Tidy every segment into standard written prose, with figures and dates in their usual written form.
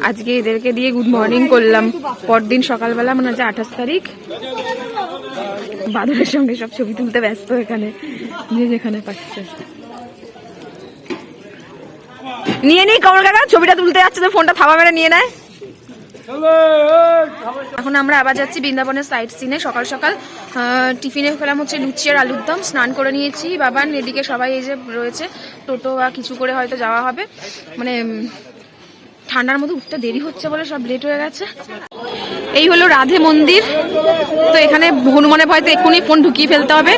আজকে এদেরকে দিয়ে গুড মর্নিং করলাম। পরদিন সকালবেলা মানে হচ্ছে 28 তারিখ। বাদরের সঙ্গে সব ছবি তুলতে ব্যস্ত এখানে, যে যেখানে পাচ্ছে নিয়ে নিই। কমল কাকা ছবিটা তুলতে যাচ্ছে তো ফোনটা থাবা মেরে নিয়ে নেয়। এখন আমরা আবার যাচ্ছি বৃন্দাবনের সাইড সিনে। সকাল সকাল টিফিনে খেলাম হচ্ছে লুচি আর আলুর দম। স্নান করে নিয়েছি। বাবান এদিকে সবাই এই যে রয়েছে, টোটো বা কিছু করে হয়তো যাওয়া হবে। মানে ঠান্ডার মধ্যে উঠতে দেরি হচ্ছে বলে সব লেট হয়ে গেছে। এই হলো রাধে মন্দির। তো এখানে হনুমানের ভয়তে এক্ষুনি ফোন ঢুকিয়ে ফেলতে হবে।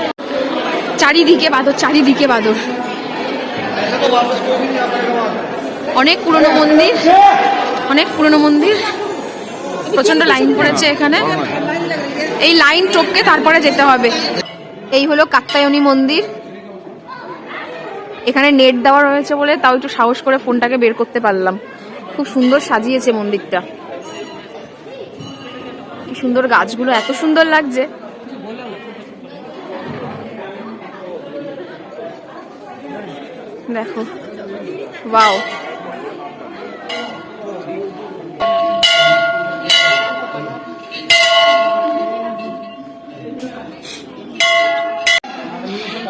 চারিদিকে বাদর, চারিদিকে বাদর। অনেক পুরনো মন্দির, অনেক পুরনো মন্দির। প্রচন্ড লাইন পড়েছে এখানে। এই লাইন টপকে তারপরে যেতে হবে। এই হলো কাত্যায়নী মন্দির। এখানে নেট দেওয়া রয়েছে বলে তাও একটু সাহস করে ফোনটাকে বের করতে পারলাম। খুব সুন্দর সাজিয়েছে মন্দিরটা। কি সুন্দর গাছগুলো, এত সুন্দর লাগছে। দেখো, ওয়াও।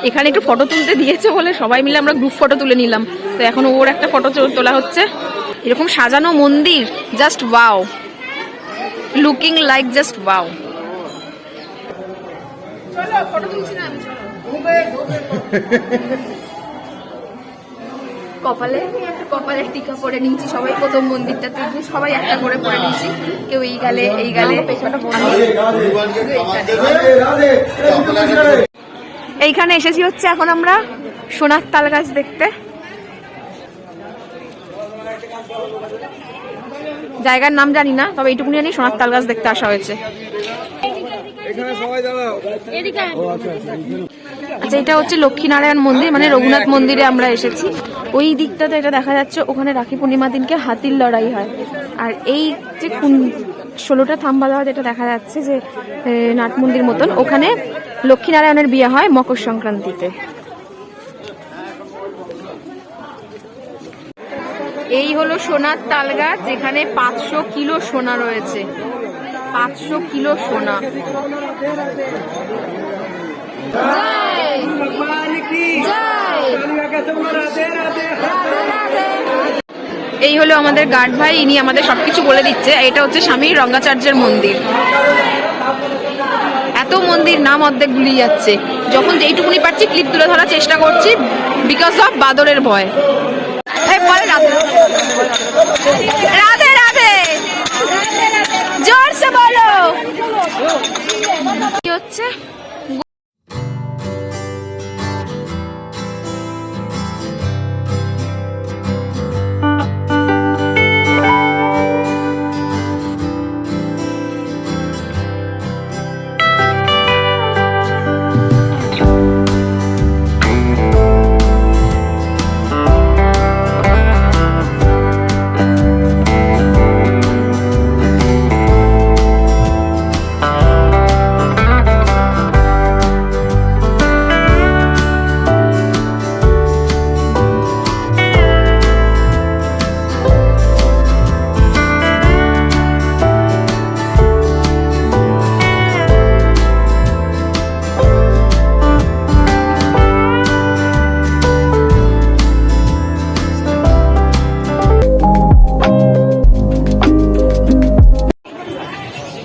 এখানে একটু ফটো তুলতে দিয়েছে বলে সবাই মিলে আমরা গ্রুপ ফটো তুলে নিলাম। তো এখন ওর একটা ফটো তোলা হচ্ছে। এরকম সাজানো মন্দির, just wow, looking like just wow. কপালে টিকা পরে নিয়েছি সবাই। প্রথম মন্দিরটাতে সবাই একটা করে পরে নিয়েছি। কেউ এই গালে, এই গালে। এইখানে এসেছি হচ্ছে এখন আমরা সোনার তাল গাছ দেখতে। জায়গার নাম জানি না, তবে এইটুকুনি জানি সোনার তাল গাছ দেখতে আসা হয়েছে। আচ্ছা, এটা হচ্ছে লক্ষ্মীনারায়ণ মন্দির, মানে রঘুনাথ মন্দিরে আমরা এসেছি। ওই দিকটাতে এটা দেখা যাচ্ছে, ওখানে রাখি পূর্ণিমা দিনকে হাতির লড়াই হয়। আর এই যে 16টা থাম্বা দেওয়া যেটা দেখা যাচ্ছে যে নাট মন্দির মতন, ওখানে লক্ষ্মীনারায়ণের বিয়ে হয় মকর সংক্রান্তিতে। এই হলো সোনার তাল গাছ, যেখানে 500 কিলো সোনা রয়েছে। 500 কিলো সোনা। এই হলো আমাদের গার্ড ভাই, ইনি আমাদের সবকিছু বলে দিচ্ছে। এটা হচ্ছে স্বামী রঙ্গাচার্যের মন্দির। এত মন্দির নাম অর্ধেক ভুলিয়ে যাচ্ছে। যখন যেইটুকুনি পারছি ক্লিপ তুলে ধরার চেষ্টা করছি, বিকজ অফ বাদরের ভয়। রাধে রাধে, জোরসে বলো। কি হচ্ছে?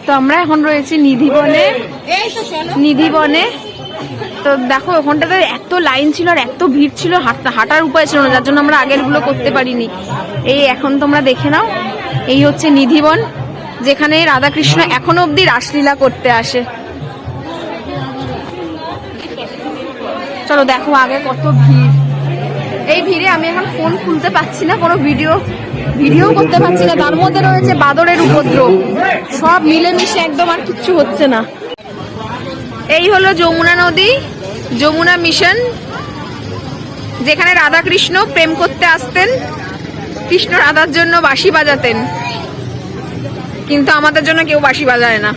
তো আমরা এখন রয়েছি নিধিবনে। তো দেখো ওখানটাতে এত লাইন ছিল আর এত ভিড় ছিল, হাঁটার উপায় ছিল না, যার জন্য আমরা আগের গুলো করতে পারিনি। এই এখন তোমরা দেখে নাও, এই হচ্ছে নিধিবন, যেখানে রাধাকৃষ্ণ এখনো অব্দি রাসলীলা করতে আসে। চলো দেখো আগে কত ভিড়। এই ভিড়ে আমি এখন ফোন খুলতে পারছি না, কোনো ভিডিও করতে পারছি না। তার মধ্যে রয়েছে বাদরের উপদ্রব, সব মিলেমিশে একদম আর কিচ্ছু হচ্ছে না। এই হলো যমুনা নদী, যমুনা মিশন, যেখানে রাধাকৃষ্ণ প্রেম করতে আসতেন। কৃষ্ণ রাধার জন্য বাঁশি বাজাতেন, কিন্তু আমাদের জন্য কেউ বাঁশি বাজায় না।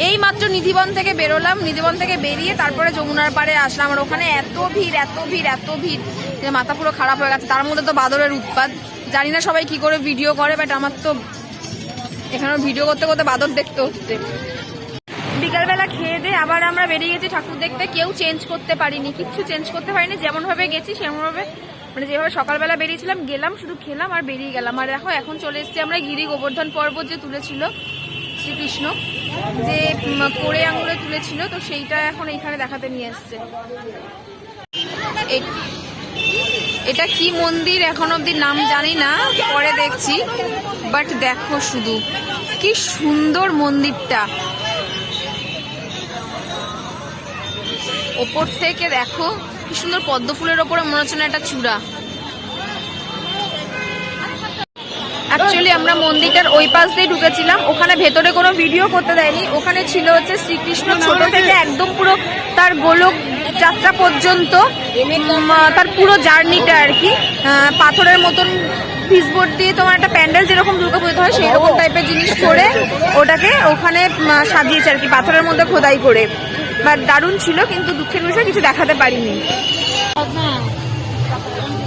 এই মাত্র নিধিবন থেকে বেরোলাম, নিধিবন থেকে বেরিয়ে তারপরে যমুনার পাড়ে আসলাম। আর ওখানে এত ভিড় এত ভিড় এত ভিড় যে মাথা পুরো খারাপ হয়ে গেছে। তার মধ্যে তো বাদরের উৎপাত, জানি না সবাই কি করে ভিডিও করে, বাট আমার তো এখানে ভিডিও করতে করতে বাদর দেখতে হচ্ছে। বিকালবেলা খেয়ে দিয়ে আবার আমরা বেরিয়ে গেছি ঠাকুর দেখতে। কেউ চেঞ্জ করতে পারিনি, কিচ্ছু চেঞ্জ করতে পারিনি, যেমনভাবে গেছি সেমনভাবে, মানে যেভাবে সকালবেলা বেরিয়েছিলাম গেলাম, শুধু খেলাম আর বেরিয়ে গেলাম। আর দেখো এখন চলে এসেছি আমরা গিরি গোবর্ধন পর্বত যে তুলেছিল শ্রীকৃষ্ণ, যে কোড়ে আঙুলে তুলেছিল, তো সেইটা এখন এইখানে দেখাতে নিয়ে এসছে। এটা কি মন্দির এখন অব্দি নাম জানি না, পরে দেখছি। বাট দেখো শুধু কি সুন্দর মন্দিরটা, ওপর থেকে দেখো কি সুন্দর পদ্ম ফুলের ওপরে মনে হচ্ছে না একটা চূড়া। অ্যাকচুয়ালি আমরা মন্দিরটার ওই পাশ দিয়ে ঢুকেছিলাম, ওখানে ভেতরে কোনো ভিডিও করতে দেয়নি। ওখানে ছিল হচ্ছে শ্রীকৃষ্ণ ছোট থেকে একদম পুরো তার গোলক যাত্রা পর্যন্ত, তার পুরো জার্নিটা আর কি, পাথরের মতন পিসবোর্ড দিয়ে তোমার একটা প্যান্ডেল যেরকম দুর্গাপুজোতে হয় সেই রকম টাইপের জিনিস করে ওটাকে ওখানে সাজিয়েছে আর কি, পাথরের মধ্যে খোদাই করে। বাট দারুণ ছিল, কিন্তু দুঃখের বিষয় কিছু দেখাতে পারিনি।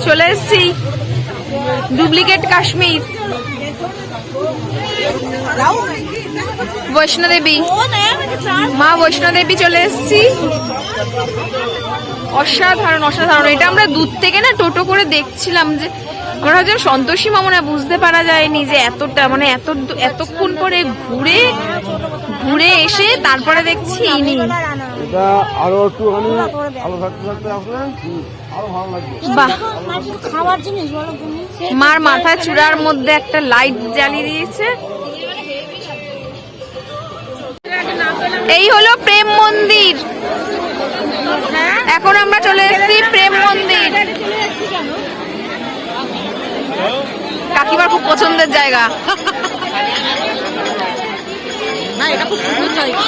চলে এসছি ডুপ্লিকেট কাশ্মীর, বৈষ্ণোদেবী, মা বৈষ্ণোদেবী চলে এসছি। অসাধারণ অসাধারণ। এটা আমরা দূর থেকে না টোটো করে দেখছিলাম, যে আমরা ভাবছিলাম সন্তোষী মা মনে বুঝতে পারা যায়নি যে এতটা, মানে এতক্ষণ পরে ঘুরে ঘুরে এসে তারপরে দেখছি ইনি। এটা আরো একটুখানি আলো থাকতে থাকতে আসলে আরো ভালো লাগবে। বাহ, মার মাথায় চূড়ার মধ্যে একটা লাইট জ্বালিয়ে দিয়েছে। এই হলো প্রেম মন্দির। এখন আমরা চলে এসেছি প্রেম মন্দির। কাকিমার খুব পছন্দের জায়গা। না, এটা খুব সুন্দর জায়গা।